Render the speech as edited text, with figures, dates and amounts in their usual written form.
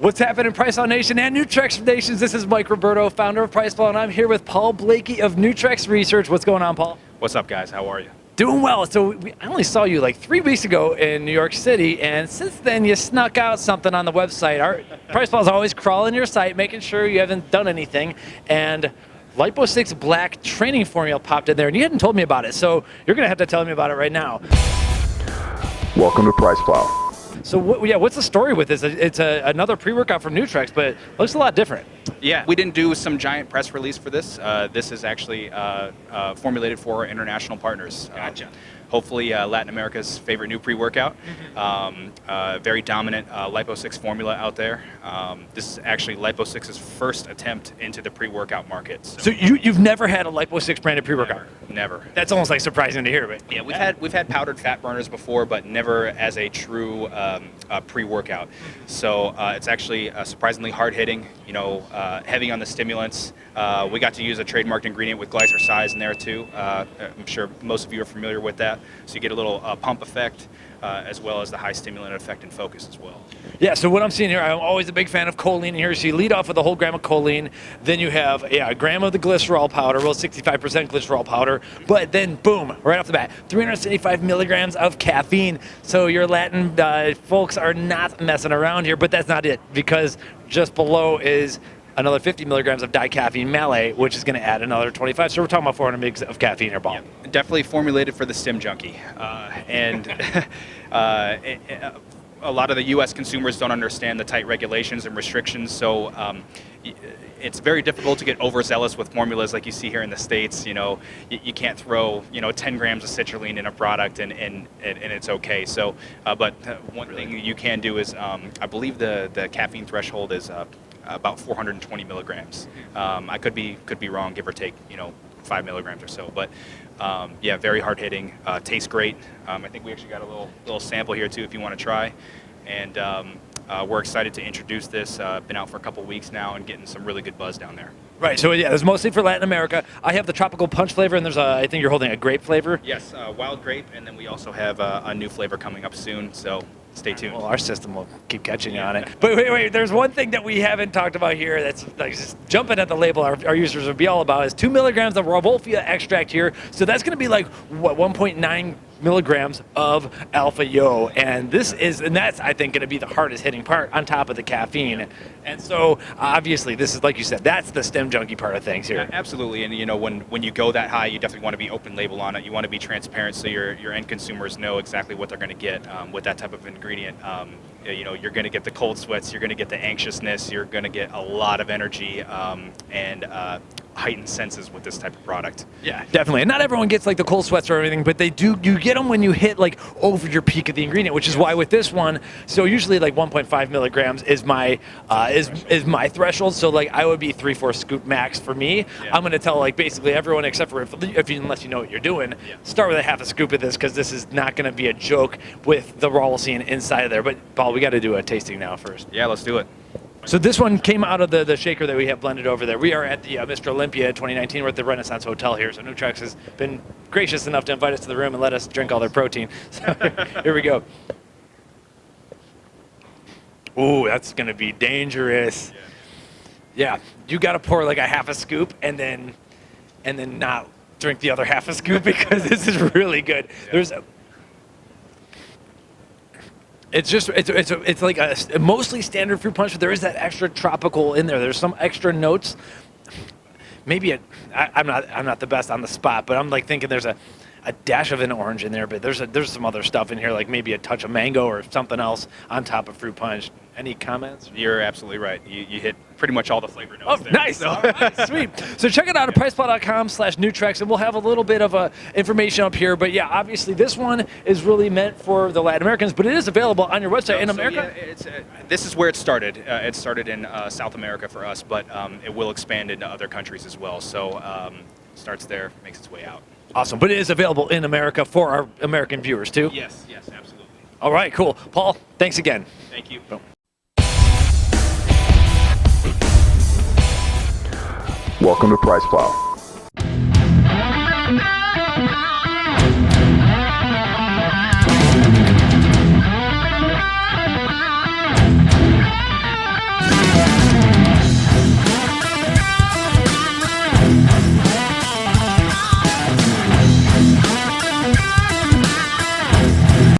What's happening, PricePlow Nation and Nutrex Nations? This is Mike Roberto, founder of PricePlow, and I'm here with Paul Blakey of Nutrex Research. What's going on, Paul? What's up, guys? How are you? Doing well. So I only saw you like 3 weeks ago in New York City, and since then you snuck out something on the website. Our PricePlow is always crawling your site, making sure you haven't done anything, and Lipo 6 Black training formula popped in there, and you hadn't told me about it, so you're going to have to tell me about it right now. Welcome to PricePlow. So what's the story with this? It's another pre-workout from Nutrex, but it looks a lot different. Yeah, we didn't do some giant press release for this. This is actually formulated for our international partners. Gotcha. Hopefully Latin America's favorite new pre-workout. Very dominant Lipo 6 formula out there. This is actually Lipo 6's first attempt into the pre-workout market. So you've never had a Lipo 6 branded pre-workout? Never. That's almost like surprising to hear, but yeah, we've had powdered fat burners before, but never as a true pre-workout. So it's actually surprisingly hard-hitting. You know, heavy on the stimulants. We got to use a trademarked ingredient with glycersize in there too. I'm sure most of you are familiar with that. So you get a little pump effect, as well as the high stimulant effect and focus as well. Yeah, so what I'm seeing here, I'm always a big fan of choline here. So you lead off with a whole gram of choline, then you have a gram of the glycerol powder, well, 65% glycerol powder, but then boom, right off the bat, 375 milligrams of caffeine. So your Latin folks are not messing around here, but that's not it, because just below is another 50 milligrams of dicaffeine malate, which is going to add another 25. So we're talking about 400 mg of caffeine here, Paul. Yeah, definitely formulated for the stim junkie. A lot of the U.S. consumers don't understand the tight regulations and restrictions, so it's very difficult to get overzealous with formulas like you see here in the States. You know, you can't throw 10 grams of citrulline in a product and it's okay. So, but one thing you can do is, I believe the caffeine threshold is about 420 milligrams. I could be wrong, give or take, 5 milligrams or so. But yeah, very hard hitting. Tastes great. I think we actually got a little sample here too, if you want to try. And we're excited to introduce this. Been out for a couple weeks now and getting some really good buzz down there. Right. So yeah, it's mostly for Latin America. I have the tropical punch flavor, and there's I think you're holding a grape flavor. Yes, wild grape, and then we also have a new flavor coming up soon. So stay tuned. Well, our system will keep catching you on it. But wait, there's one thing that we haven't talked about here that's like just jumping at the label our users would be all about is 2 milligrams of Rauwolfia extract here. So that's going to be like, what, 1.9 milligrams of alpha yo, and that's I think going to be the hardest hitting part on top of the caffeine. And so obviously this is, like you said, that's the stem junkie part of things here. Absolutely, and when you go that high, you definitely want to be open label on it. You want to be transparent so your end consumers know exactly what they're going to get with that type of ingredient. You're going to get the cold sweats, you're going to get the anxiousness, you're going to get a lot of energy and heightened senses with this type of product. Yeah, definitely. And not everyone gets like the cold sweats or anything, but you get them when you hit like over your peak of the ingredient, which is why with this one, so usually like 1.5 milligrams is my is my threshold. So like I would be 3-4 scoop max for me. Yeah. I'm going to tell like basically everyone except for unless you know what you're doing, start with a half a scoop of this, because this is not going to be a joke with the Rauwolfia inside of there. But Paul, we got to do a tasting now first. Yeah, let's do it. So this one came out of the shaker that we have blended over there. We are at the Mr. Olympia 2019. We're at the Renaissance Hotel here. So Nutrex has been gracious enough to invite us to the room and let us drink all their protein. So here we go. Ooh, that's going to be dangerous. Yeah, you got to pour like a half a scoop and then not drink the other half a scoop, because this is really good. Yeah. It's like a mostly standard fruit punch, but there is that extra tropical in there. There's some extra notes. Maybe I'm not the best on the spot, but I'm like thinking there's a dash of an orange in there, but there's some other stuff in here, like maybe a touch of mango or something else on top of fruit punch. Any comments? You're absolutely right. You hit pretty much all the flavor notes there. Nice. So. All right, sweet. So check it out at PricePlow.com/Nutrex, and we'll have a little bit of information up here. But yeah, obviously this one is really meant for the Latin Americans, but it is available on your website in America. Yeah, this is where it started. It started in South America for us, but it will expand into other countries as well. So starts there, makes its way out. Awesome. But it is available in America for our American viewers too? Yes, absolutely. All right, cool. Paul, thanks again. Thank you. Boom. Welcome to PricePlow.